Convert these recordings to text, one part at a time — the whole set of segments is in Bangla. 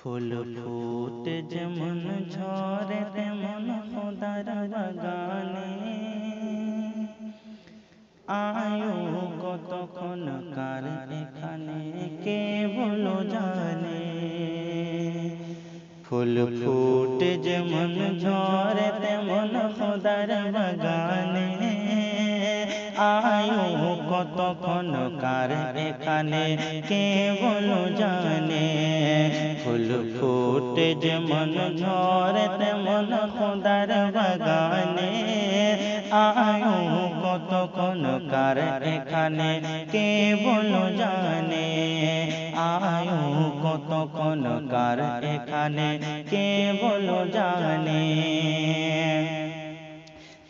ফুল ফুটে যেমন ঝরে তেমন খোদার বাগানে আয়ু কতক্ষণ কার এখানে কে বলো জানে। ফুল ফুটে যেমন ঝরে তেমন খোদার বাগানে আয়ু কতক্ষণ কার এখানে কে বলো জানে। ফুল ফুটে যেমন ঝরে তেমন খোদার বাগানে আয়ু কতক্ষণ কার এখানে কে বলো জানে। আয়ু কতক্ষণ কার এখানে কে বলো জানে।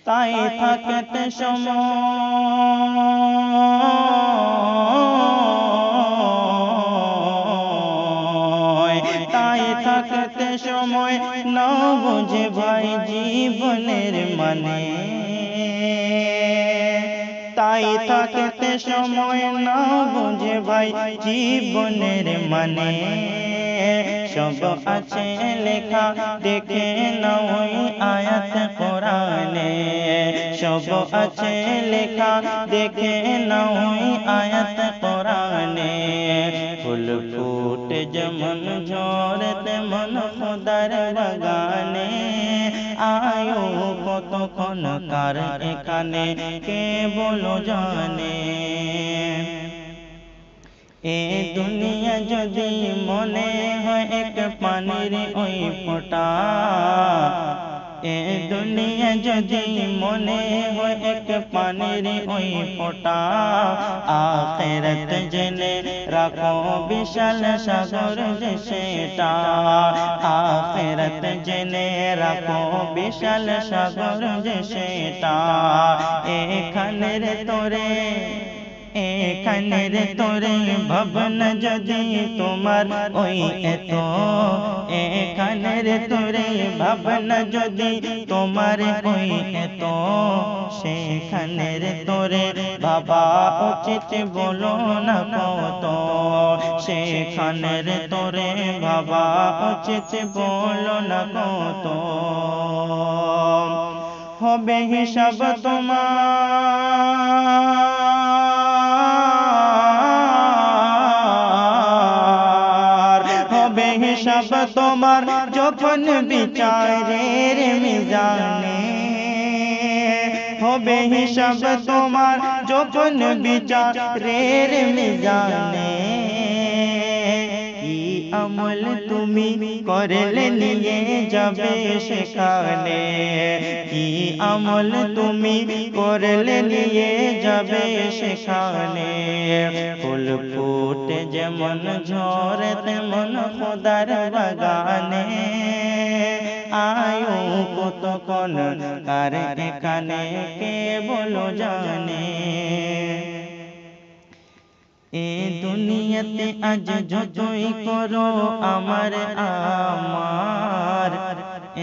তাই থাকতে সময় তাই থাকতে সময় না বুঝে ভাই জীবনের মানে। তাই থাকতে সময় না বুঝে ভাই জীবনের মানে। সব আছে লেখা দেখে নাও ওই আয়াত কোরআনে। সব আছে লেখা দেখে নাও ওই আয়াত কোরআনে। ফুল ফুটে যেমন ঝরে তেমন খোদার বাগানে আয়ু কতক্ষণ কার এখানে কে বলো জানে। এ দুনিয়া যদি মনে হয় এক পানির ওই ফোঁটা, এ দুনিয়া যদি মনে হয় এক পানির ওই ফোঁটা, আখিরাত জেনে রাখো বিশাল সাগর যে সেটা। আখিরাত জেনে রাখো বিশাল সাগর যে সেটা। এখানের তোরে এখানের তোরে ভাবনা যদি তোমার ওই এত, এখানের তোরে ভাবনা যদি তোমার ওই এত, সেখানের তোরে বাবা উচিত বলো না কত। সেখানের তোরে বাবা উচিত বলো না কত। হবে হিসাব তোমার, হবে হিসাব তোমার যখন বিচারের মিজানে। হবে হিসাব তোমার যখন বিচারের মিজানে। কি আমল তুমি করলে নিয়ে যাবে সেখানে। কি আমল তুমি করলে নিয়ে যাবে সেখানে। ফুল ফুটে যেমন ঝরে তেমন খোদার বাগানে আয়ু কতক্ষণ কার এখানে কে বলো জানে। এ দুনিয়াতে আজ যতই করো আমার আমার,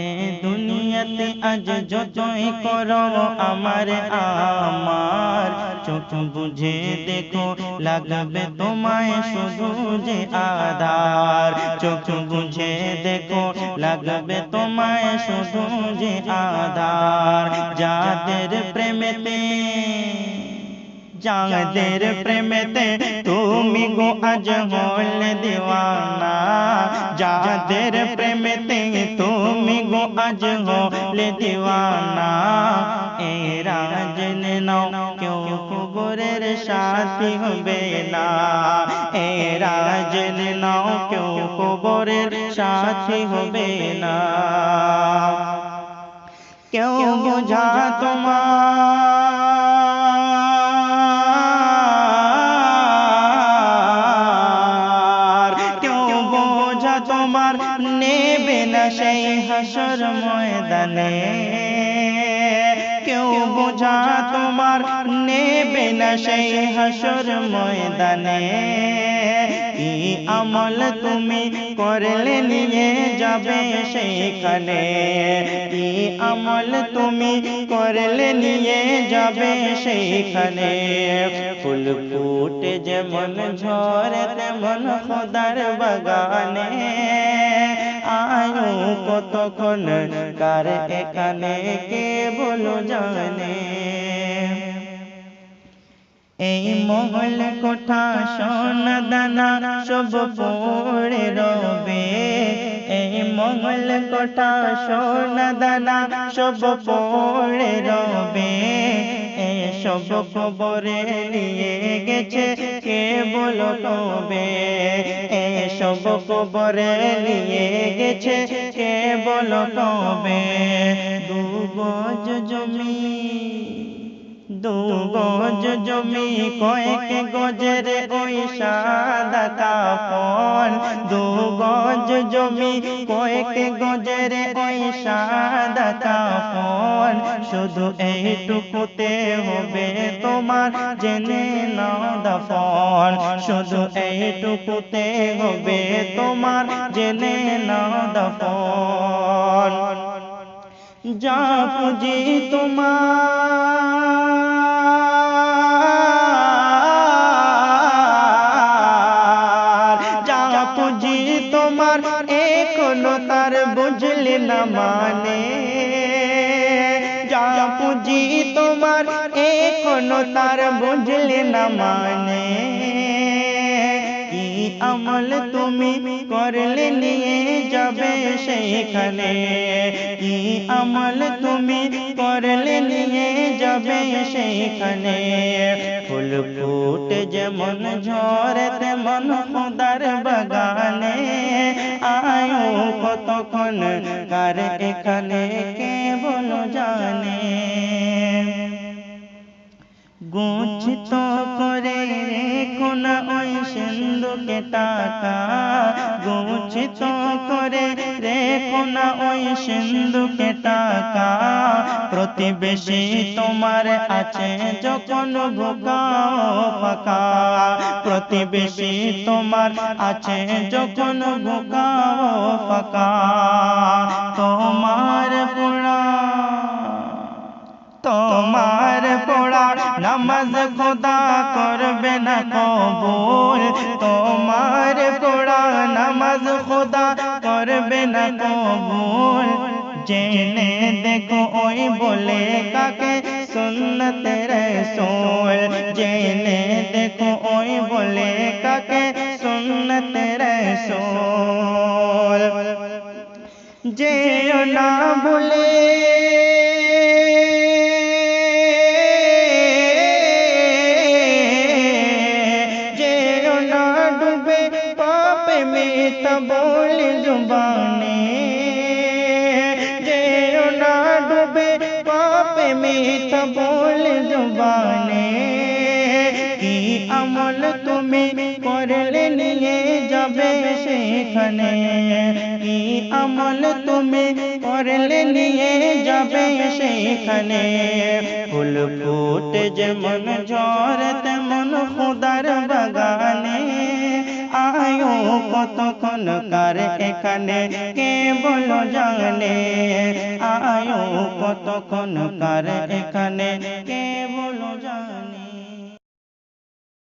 এ দুনিয়াতে আজ যতই করো আমার আমার, চোখ বুঝে দেখো লাগবে তোমায় শুধু যে আধার। চোখ বুঝে দেখো লাগবে তোমায় শুধু যে আধার। যাদের প্রেমেতে যাদের প্রেমেতে তুমি গো আজ হলে দিওয়ানা। যাদের প্রেমেতে তুমি গো আজ হলে দিওয়ানা। এরা জেনে নাও কেউ কবরের সাথী হবে না। এরা জেনে নাও কেউ কবরের সাথী হবে না। কেউ বোঝা তোমার নেবে না সেই হাসর ময়দানে। কেউ বোঝা তোমার নেবে না সেই হাসর ময়দানে। কি আমল তুমি করলে নিয়ে যাবে সেখানে। কি আমল তুমি করলে নিয়ে যাবে সেখানে। ফুল ফুটে যেমন ঝরে তেমন খোদার বাগানে কতক্ষণ কার এখানে কে বলো জানে। এই মহল কোঠা সোনা দানা সব পড়ে রবে, এই মহল কোঠা সোনা দানা সব পড়ে রবে। সব খবরে নিয়ে গেছে কে বলো তবে, সব খবরে নিয়ে গেছে কে বলো তবে। দু গজ জমি, দু গজ জমি কয়েক গজের ওই সাদা কাফন, দু গজ জমি কয়েক গজের ওই সাদা কাফন। শুধু এইটুকুতে হবে তোমার জেনে নাও দাফন, শুধু এইটুকুতে হবে তোমার জেনে নাও দাফন। যা পুঁজি তোমার, যা পুঁজি তোমার এখনো তার বুঝলে না মানে, যা পুঁজি তোমার এখনো তার বুঝলে না মানে। কি আমল তুমি করলে নিয়ে যাবে সেইখানে, কি আমল তুমি করলে নিয়ে যাবে সেইখানে। ফুল ফুটে যেমন ঝরে তেমন খোদার বাগানে, আয়ো কতক্ষণ কার এখানে কে বলো জানে। গচ্ছিত করে রেখো না ওই সিন্ধুকে টাকা, গচ্ছিত করে রেখো না ওই সিন্ধুকে টাকা। প্রতিবেশী তোমার আছে যখন বোকা ফাঁকা, প্রতিবেশী তোমার আছে যখন বোকা ফাঁকা। তোমার পোড়া, তোমার পোড়া নামাজ খোদা করবে না কবুল, তোমার পোড়া নামাজ খোদা করবে না কবুল। জেনে দেখো ওই বলে কাকে সুন্নত রাসূল, জেনে দেখো ওই বলে কাকে সুন্নত রাসূল। যেও না ভুলে, যেও না ডুবে পাপে মিথ্যা বলে জুবানে, যেও না ডুবে পাপে মিথ্যা বলে জুবানে। কি আমল তুমি করলে নিয়ে যাবে সেখানে, কি আমল তুমি করলে নিয়ে যাবে সেখানে। ফুল ফুটে যেমন ঝরে তেমন খোদার বাগানে, আয়ো কতক্ষণ কার এখানে কে বলো জানে, আয়ো কতক্ষণ কার এখানে কে বলো জানে।